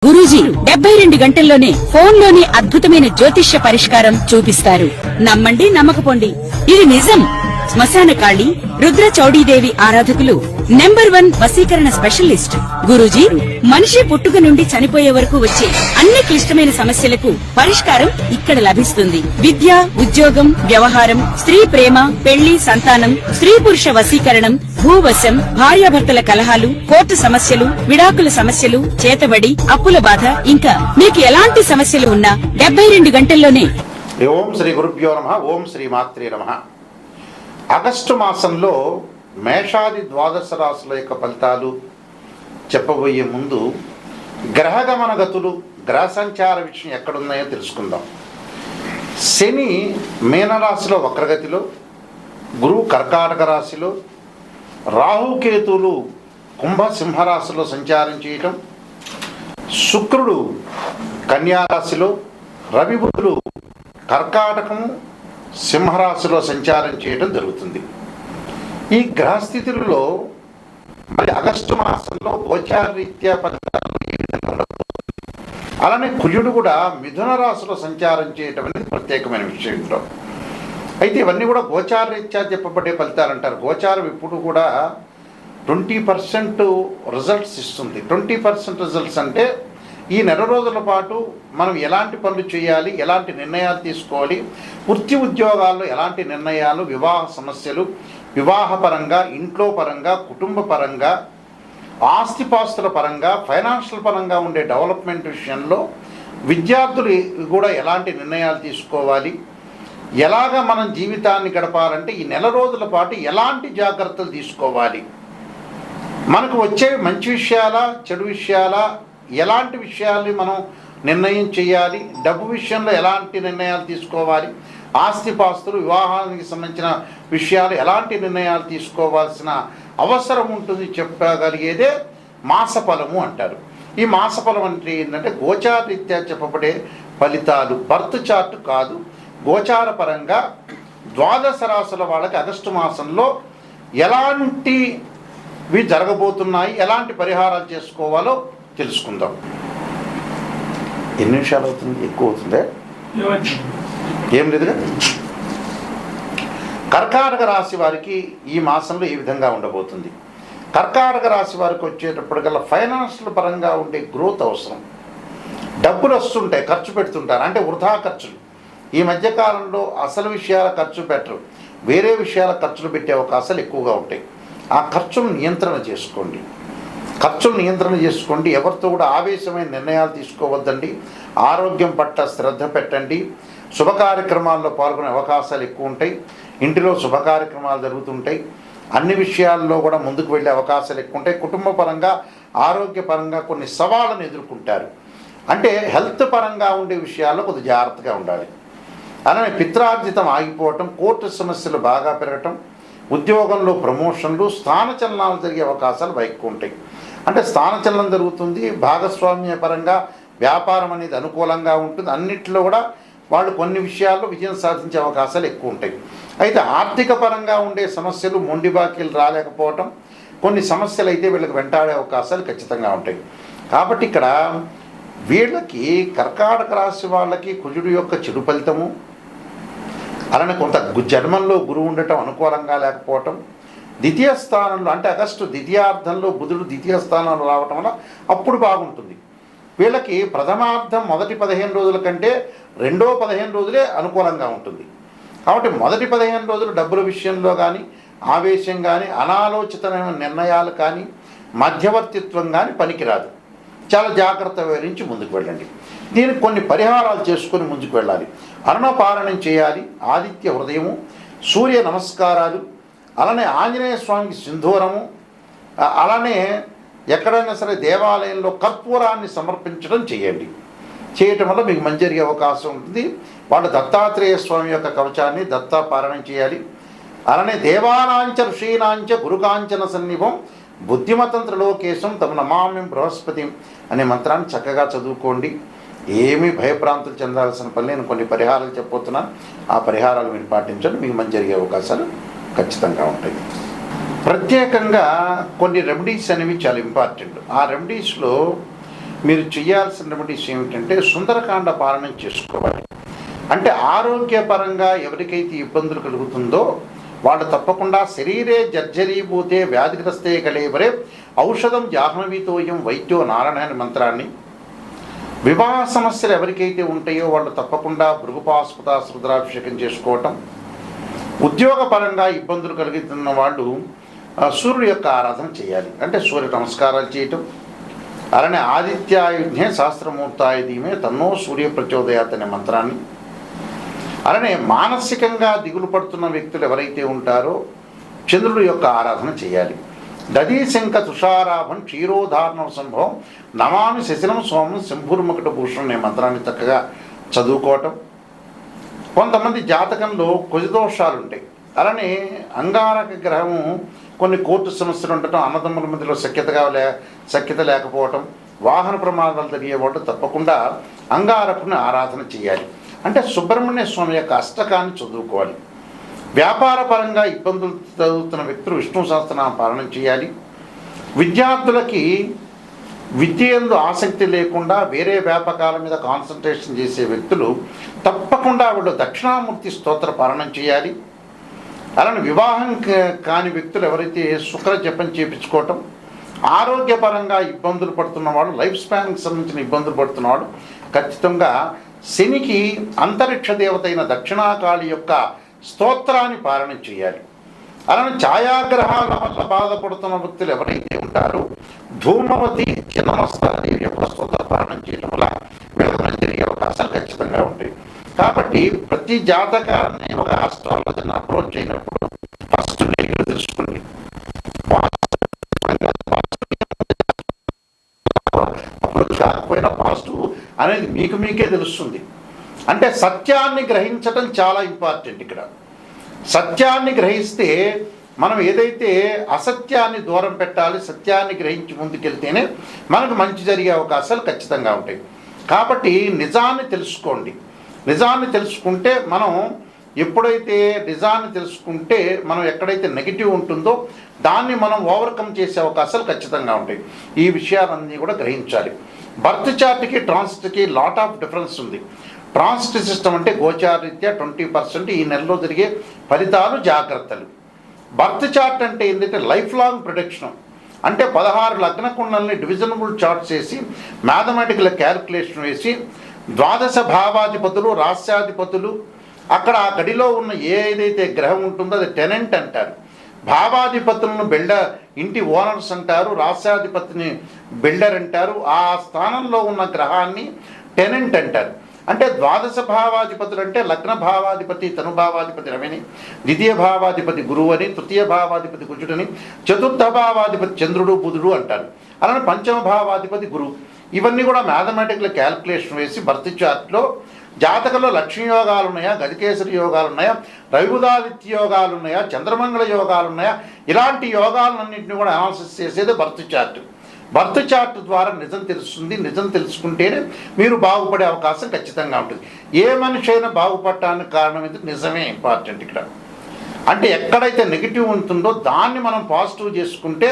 గురూజీ 72 గంటల్లోనే ఫోన్లోని అద్భుతమైన జ్యోతిష్య పరిష్కారం చూపిస్తారు. నమ్మండి, నమ్మకపోండి, ఇది నిజం. శ్మశాన కాళి రుద్ర చౌడీదేవి ఆరాధకులు నంబర్ 1 వశీకరణ స్పెషలిస్ట్ గురూజీ. మనిషి పుట్టుక నుండి చనిపోయే వరకు వచ్చే అన్ని క్లిష్టమైన సమస్యలకు పరిష్కారం ఇక్కడ లభిస్తుంది. విద్య, ఉద్యోగం, వ్యవహారం, స్త్రీ ప్రేమ, పెళ్లి, సంతానం, స్త్రీ పురుష వశీకరణం, భూవశం, భార్యాభర్తల కలహాలు, కోర్టు సమస్యలు, విడాకుల సమస్యలు, చేతబడి, అప్పుల బాధ, ఇంకా మీకు ఎలాంటి సమస్యలు ఉన్నా 72 గంటల్లోనే. ఓం శ్రీ గురుభ్యో నమః. ఓం శ్రీ మాత్రే నమః. ఆగస్టు మాసంలో మేషాది ద్వాదశ రాశుల యొక్క ఫలితాలు చెప్పబోయే ముందు గ్రహగమన గతులు, గ్రహ సంచార విషయం ఎక్కడున్నాయో తెలుసుకుందాం. శని మీనరాశిలో వక్రగతిలో, గురువు కర్కాటక రాశిలో, రాహుకేతువులు కుంభ సింహరాశిలో సంచారం చేయటం, శుక్రుడు కన్యారాశిలో, రవి బుధులు కర్కాటకము సింహరాశిలో సంచారం చేయడం జరుగుతుంది. ఈ గ్రహస్థితులలో మరి ఆగస్టు మాసంలో గోచారరీత్యా ఫలితాలు ఏ విధంగా ఉండబోతుంది, అలానే కుజుడు కూడా మిథున రాశిలో సంచారం చేయడం అనేది ప్రత్యేకమైన విషయం ఇంట్లో. అయితే ఇవన్నీ కూడా గోచారరీత్యా చెప్పబడే ఫలితాలు అంటారు. గోచారం ఇప్పుడు కూడా 20% రిజల్ట్స్ ఇస్తుంది. 20% రిజల్ట్స్ అంటే ఈ నెల రోజుల పాటు మనం ఎలాంటి పనులు చేయాలి, ఎలాంటి నిర్ణయాలు తీసుకోవాలి, వృత్తి ఉద్యోగాల్లో ఎలాంటి నిర్ణయాలు, వివాహ సమస్యలు, వివాహపరంగా, ఇంట్లో పరంగా, కుటుంబ పరంగా, ఆస్తిపాస్తుల పరంగా, ఫైనాన్షియల్ పరంగా ఉండే డెవలప్మెంట్ విషయంలో విద్యార్థులు కూడా ఎలాంటి నిర్ణయాలు తీసుకోవాలి, ఎలాగ మనం జీవితాన్ని గడపాలంటే ఈ నెల రోజుల పాటు ఎలాంటి జాగ్రత్తలు తీసుకోవాలి, మనకు వచ్చే మంచి విషయాలా, చెడు విషయాలా, ఎలాంటి విషయాల్ని మనం నిర్ణయం చేయాలి, డబ్బు విషయంలో ఎలాంటి నిర్ణయాలు తీసుకోవాలి, ఆస్తిపాస్తులు, వివాహానికి సంబంధించిన విషయాలు ఎలాంటి నిర్ణయాలు తీసుకోవాల్సిన అవసరం ఉంటుంది చెప్పగలిగేదే మాసఫలము అంటారు. ఈ మాసఫలం అంటే ఏంటంటే గోచారరీత్యా చెప్పబడే ఫలితాలు, బర్త్ చార్ట్ కాదు. గోచార పరంగా ద్వాదశ రాశుల వాళ్ళకి ఆగస్టు మాసంలో ఎలాంటివి జరగబోతున్నాయి, ఎలాంటి పరిహారాలు చేసుకోవాలో తెలుసుకుందాం. ఎన్ని నిమిషాలు అవుతుంది? ఎక్కువ అవుతుందే? ఏం లేదుగా. కర్కాటక రాశి వారికి ఈ మాసంలో ఈ విధంగా ఉండబోతుంది. కర్కాటక రాశి వారికి వచ్చేటప్పటికల్లా ఫైనాన్షియల్ పరంగా ఉండే గ్రోత్ అవసరం. డబ్బులు వస్తుంటాయి, ఖర్చు పెడుతుంటారు, అంటే వృధా ఖర్చులు. ఈ మధ్యకాలంలో అసలు విషయాల ఖర్చు పెట్టరు, వేరే విషయాల ఖర్చులు పెట్టే అవకాశాలు ఎక్కువగా ఉంటాయి. ఆ ఖర్చును నియంత్రణ చేసుకోండి. ఎవరితో కూడా ఆవేశమైన నిర్ణయాలు తీసుకోవద్దండి. ఆరోగ్యం పట్ల శ్రద్ధ పెట్టండి. శుభ కార్యక్రమాల్లో పాల్గొనే అవకాశాలు ఎక్కువ ఉంటాయి. ఇంటిలో శుభ కార్యక్రమాలు జరుగుతుంటాయి. అన్ని విషయాల్లో కూడా ముందుకు వెళ్ళే అవకాశాలు ఎక్కువ ఉంటాయి. కుటుంబ పరంగా, ఆరోగ్యపరంగా కొన్ని సవాళ్ళను ఎదుర్కొంటారు. అంటే హెల్త్ పరంగా ఉండే విషయాల్లో కొద్దిగా జాగ్రత్తగా ఉండాలి. అలానే పిత్రార్జితం ఆగిపోవటం, కోర్టు సమస్యలు బాగా పెరగటం, ఉద్యోగంలో ప్రమోషన్లు, స్థానచలనాలు జరిగే అవకాశాలు ఎక్కువ ఉంటాయి. అంటే స్థానచలనం జరుగుతుంది. భాగస్వామ్య పరంగా వ్యాపారం అనేది అనుకూలంగా ఉంటుంది. అన్నింటిలో కూడా వాళ్ళు కొన్ని విషయాల్లో విజయం సాధించే అవకాశాలు ఎక్కువ ఉంటాయి. అయితే ఆర్థిక పరంగా ఉండే సమస్యలు, మొండి బాకీలు రాలేకపోవటం, కొన్ని సమస్యలు అయితే వీళ్ళకి వెంటాడే అవకాశాలు ఖచ్చితంగా ఉంటాయి. కాబట్టి ఇక్కడ వీళ్ళకి కర్కాటక రాశి వాళ్ళకి కుజుడు యొక్క చెడు ఫలితము, అలానే కొంత జన్మంలో గురువు ఉండటం అనుకూలంగా లేకపోవటం, ద్వితీయ స్థానంలో అంటే ఆగస్టు ద్వితీయార్థంలో బుధుడు ద్వితీయ స్థానంలో రావటం వల్ల అప్పుడు బాగుంటుంది. వీళ్ళకి ప్రథమార్థం మొదటి 15 రోజుల కంటే రెండో 15 రోజులే అనుకూలంగా ఉంటుంది. కాబట్టి మొదటి 15 రోజులు డబ్బుల విషయంలో కానీ, ఆవేశం కానీ, అనాలోచితమైన నిర్ణయాలు కానీ, మధ్యవర్తిత్వం కానీ పనికిరాదు. చాలా జాగ్రత్త వివరించి ముందుకు వెళ్ళండి. దీనికి కొన్ని పరిహారాలు చేసుకొని ముందుకు వెళ్ళాలి. అరుణపారణం చేయాలి, ఆదిత్య హృదయము, సూర్య నమస్కారాలు, అలానే ఆంజనేయ స్వామికి సింధూరము, అలానే ఎక్కడైనా సరే దేవాలయంలో కర్పూరాన్ని సమర్పించడం చేయండి. చేయటం వల్ల మీకు మంచి జరిగే అవకాశం ఉంటుంది. వాళ్ళు దత్తాత్రేయ స్వామి యొక్క కవచాన్ని దత్తాపారణం చేయాలి. అలానే దేవానాంచ ఋషీనాంచ గురుకాంచన సన్నిభం బుద్ధిమతంత్ర లోకేశం తమ నమామి బృహస్పతి అనే మంత్రాన్ని చక్కగా చదువుకోండి. ఏమీ భయప్రాంతులు చెందాల్సిన పని. నేను కొన్ని పరిహారాలు చెప్పబోతున్నాను. ఆ పరిహారాలు మీరు పాటించండి, మీకు మంచి జరిగే అవకాశాలు ఖచ్చితంగా ఉంటాయి. ప్రత్యేకంగా కొన్ని రెమెడీస్ అనేవి చాలా ఇంపార్టెంట్. ఆ రెమెడీస్లో మీరు చేయాల్సిన విషయం ఏమిటంటే సుందరకాండ పాలన చేసుకోవాలి. అంటే ఆరోగ్యపరంగా ఎవరికైతే ఇబ్బందులు కలుగుతుందో వాళ్ళు తప్పకుండా శరీరే జర్జరీభూతే వ్యాధిగ్రస్తే కళేవరే ఔషధం జాహ్నవీతోయం వైద్యో నారాయణ అనే మంత్రాన్ని, వివాహ సమస్యలు ఎవరికైతే ఉంటాయో వాళ్ళు తప్పకుండా భృగుపాస్పద రుద్రాభిషేకం చేసుకోవటం, ఉద్యోగపరంగా ఇబ్బందులు కలుగుతున్న వాళ్ళు సూర్యుడి యొక్క ఆరాధన చేయాలి. అంటే సూర్య నమస్కారాలు చేయటం, అలానే ఆదిత్యాయుధ్నే సహస్రమూర్తాయ ధీమే తన్నో సూర్య ప్రచోదయాత్ అనే మంత్రాన్ని, అలానే మానసికంగా దిగులు పడుతున్న వ్యక్తులు ఎవరైతే ఉంటారో చంద్రుడి యొక్క ఆరాధన చేయాలి. దదీశంక తుషారాభం క్షీరోధారణ సంభవం నమామి శశినం సోమం శంభుర్మకుట భూషణం అనే మంత్రాన్ని చక్కగా చదువుకోవటం. కొంతమంది జాతకంలో కుజదోషాలు ఉంటాయి, అలానే అంగారక గ్రహము కొన్ని కోర్టు సమస్యలు ఉండటం, అన్నదమ్ముల మధ్యలో సఖ్యత లేకపోవటం, వాహన ప్రమాదాలు జరిగేవాళ్ళు తప్పకుండా అంగారకుని ఆరాధన చేయాలి. అంటే సుబ్రహ్మణ్య స్వామి యొక్క అష్టకాన్ని చదువుకోవాలి. వ్యాపారపరంగా ఇబ్బందులు చదువుతున్న వ్యక్తులు విష్ణు సహస్రనామ పాలన చేయాలి. విద్యార్థులకి విద్య యందు ఆసక్తి లేకుండా వేరే వ్యాపకాల మీద కాన్సన్ట్రేషన్ చేసే వ్యక్తులు తప్పకుండా వాళ్ళు దక్షిణామూర్తి స్తోత్ర పాలన చేయాలి. అలానే వివాహం కాని వ్యక్తులు ఎవరైతే శుక్ర జపం చేయించుకోవటం, ఆరోగ్యపరంగా ఇబ్బందులు పడుతున్నవాడు, లైఫ్ స్పాన్కి సంబంధించిన ఇబ్బందులు పడుతున్నవాడు ఖచ్చితంగా శనికి అంతరిక్ష దేవత అయిన దక్షిణాకాళి యొక్క స్తోత్రాన్ని పాలన చేయాలి. అలానే ఛాయాగ్రహాల వల్ల బాధపడుతున్న వ్యక్తులు ఎవరైతే ఉంటారో ధూమవతి చిన్నమస్తాదేవి యొక్క స్తోత్ర పాలన చేయడం వల్ల వీళ్ళకి జరిగే అవకాశాలు ఖచ్చితంగా ఉంటాయి. కాబట్టి ప్రతి జాతకాన్ని ఒక ఆస్ట్రాలజీని అప్రోచ్ అయినప్పుడు ఫస్ట్ నేను తెలుసుకోండి, అప్రోచ్ కాకపోయినా పాజిటివ్ అనేది మీకే తెలుస్తుంది. అంటే సత్యాన్ని గ్రహించడం చాలా ఇంపార్టెంట్. ఇక్కడ సత్యాన్ని గ్రహిస్తే మనం ఏదైతే అసత్యాన్ని దూరం పెట్టాలి, సత్యాన్ని గ్రహించి ముందుకెళ్తేనే మనకు మంచి జరిగే అవకాశాలు ఖచ్చితంగా ఉంటాయి. కాబట్టి నిజాన్ని తెలుసుకోండి. నిజాన్ని తెలుసుకుంటే మనం ఎప్పుడైతే నిజాన్ని తెలుసుకుంటే మనం ఎక్కడైతే నెగిటివ్ ఉంటుందో దాన్ని మనం ఓవర్కమ్ చేసే అవకాశాలు ఖచ్చితంగా ఉంటాయి. ఈ విషయాలన్నీ కూడా గ్రహించాలి. బర్త్ చార్ట్కి ట్రాన్సిట్కి లాట్ ఆఫ్ డిఫరెన్స్ ఉంది. ట్రాన్సిట్ సిస్టమ్ అంటే గోచారీత్యా 20% ఈ నెలలో జరిగే ఫలితాలు, జాగ్రత్తలు. బర్త్ చార్ట్ అంటే ఏంటంటే లైఫ్ లాంగ్ ప్రొడిక్షన్. అంటే 16 లగ్న కుండల్ని డివిజనబుల్ చార్ట్స్ వేసి మ్యాథమెటికల్ క్యాలిక్యులేషన్ వేసి ద్వాదశ భావాధిపతులు, రాస్యాధిపతులు, అక్కడ ఆ గడిలో ఉన్న ఏదైతే గ్రహం ఉంటుందో అది టెనెంట్ అంటారు. భావాధిపతులను ఇంటి ఓనర్స్ అంటారు, రాస్యాధిపతిని బిల్డర్ అంటారు. ఆ స్థానంలో ఉన్న గ్రహాన్ని టెనెంట్ అంటారు. అంటే ద్వాదశ భావాధిపతులు అంటే లగ్న భావాధిపతి తనుభావాధిపతి రవిని, ద్వితీయ భావాధిపతి గురువు అని, తృతీయ భావాధిపతి కుజుడని, చతుర్థ భావాధిపతి చంద్రుడు బుధుడు అంటారు. అలానే పంచమ భావాధిపతి గురువు. ఇవన్నీ కూడా మ్యాథమెటికల్ క్యాల్కులేషన్ వేసి బర్త్ చార్ట్లో జాతకంలో లక్ష్మీ యోగాలు ఉన్నాయా, గజకేసరి యోగాలు ఉన్నాయా, రవిబుధాదిత్య యోగాలు ఉన్నాయా, చంద్రమంగళ యోగాలు ఉన్నాయా, ఇలాంటి యోగాలన్నింటినీ కూడా అనాలిసిస్ చేసేది బర్త్ చార్ట్. బర్త్ చార్ట్ ద్వారా నిజం తెలుస్తుంది. నిజం తెలుసుకుంటేనే మీరు బాగుపడే అవకాశం ఖచ్చితంగా ఉంటుంది. ఏ మనిషి అయినా బాగుపడటానికి కారణం ఇది నిజమే ఇంపార్టెంట్ ఇక్కడ. అంటే ఎక్కడైతే నెగిటివ్ ఉంటుందో దాన్ని మనం పాజిటివ్ చేసుకుంటే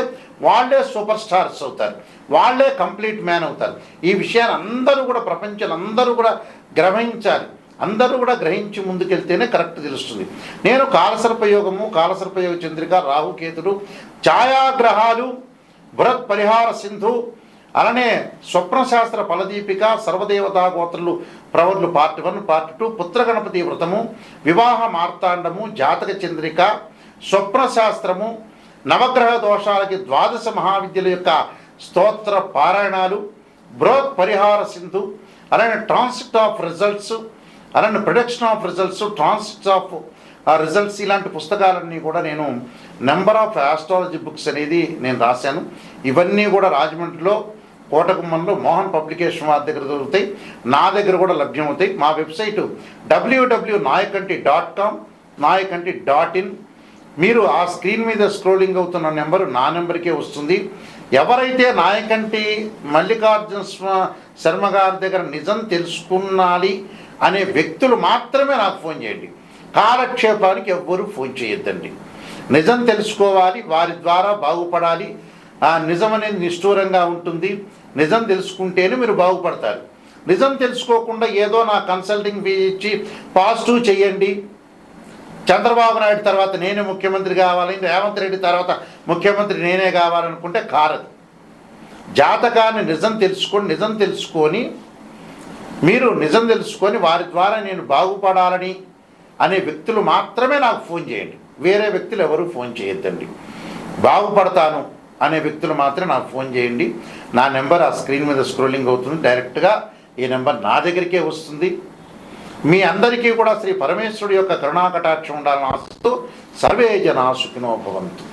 వాళ్ళే సూపర్ స్టార్స్ అవుతారు, వాళ్ళే కంప్లీట్ మ్యాన్ అవుతారు. ఈ విషయాన్ని అందరూ కూడా ప్రపంచంలో అందరూ కూడా గ్రహించాలి. అందరూ కూడా గ్రహించి ముందుకెళ్తేనే కరెక్ట్ తెలుస్తుంది. నేను కాలసర్పయోగము, కాలసర్పయోగ చంద్రిక, రాహుకేతుడు, ఛాయాగ్రహాలు, బృహత్ పరిహార సింధు, అలానే స్వప్నశాస్త్ర ఫలదీపిక, సర్వదేవతా గోత్రులు ప్రవర్లు పార్ట్ 1, పార్ట్ 2, పుత్రగణపతి వ్రతము, వివాహ మార్తాండము, జాతక చంద్రిక, స్వప్నశాస్త్రము, నవగ్రహ దోషాలకి ద్వాదశ మహావిద్యల యొక్క స్తోత్ర పారాయణాలు, బృహత్ పరిహార సింధు, అలానే ట్రాన్సిట్ ఆఫ్ రిజల్ట్స్, అలానే production of results, transits of results, ఇలాంటి పుస్తకాలన్నీ కూడా నేను నెంబర్ ఆఫ్ ఆస్ట్రాలజీ బుక్స్ అనేది నేను రాశాను. ఇవన్నీ కూడా రాజమండ్రిలో కోటగుమ్మంలో మోహన్ పబ్లికేషన్ వారి దగ్గర దొరుకుతాయి, నా దగ్గర కూడా లభ్యమవుతాయి. మా వెబ్సైటు www.nayakanti.com, nayakanti.in. మీరు ఆ స్క్రీన్ మీద స్క్రోలింగ్ అవుతున్న నెంబరు నా నెంబర్కే వస్తుంది. ఎవరైతే నాయకంటి మల్లికార్జున శర్మ గారి దగ్గర నిజం తెలుసుకున్నాలి అనే వ్యక్తులు మాత్రమే నాకు ఫోన్ చేయండి. కాలక్షేపానికి ఎవ్వరూ ఫోన్ చేయొద్దండి. నిజం తెలుసుకోవాలి, వారి ద్వారా బాగుపడాలి. ఆ నిజం అనేది నిష్ఠూరంగా ఉంటుంది. నిజం తెలుసుకుంటేనే మీరు బాగుపడతారు. నిజం తెలుసుకోకుండా ఏదో నా కన్సల్టింగ్ ఫీ ఇచ్చి పాజిటివ్ చేయండి, చంద్రబాబు నాయుడు తర్వాత నేనే ముఖ్యమంత్రి కావాలి, రేవంత్ రెడ్డి తర్వాత ముఖ్యమంత్రి నేనే కావాలనుకుంటే కారదు. జాతకాన్ని నిజం తెలుసుకొని మీరు నిజం తెలుసుకొని వారి ద్వారా నేను బాగుపడాలని అనే వ్యక్తులు మాత్రమే నాకు ఫోన్ చేయండి. వేరే వ్యక్తులు ఎవరు ఫోన్ చేయొద్దండి. బాగుపడతాను అనే వ్యక్తులు మాత్రమే నాకు ఫోన్ చేయండి. నా నెంబర్ ఆ స్క్రీన్ మీద స్క్రోలింగ్ అవుతుంది. డైరెక్ట్గా ఈ నెంబర్ నా దగ్గరికే వస్తుంది. మీ అందరికీ కూడా శ్రీ పరమేశ్వరుడి యొక్క కరుణాకటాక్షం ఉండాలని ఆశిస్తూ సర్వే జనా సుఖినో భవంతు.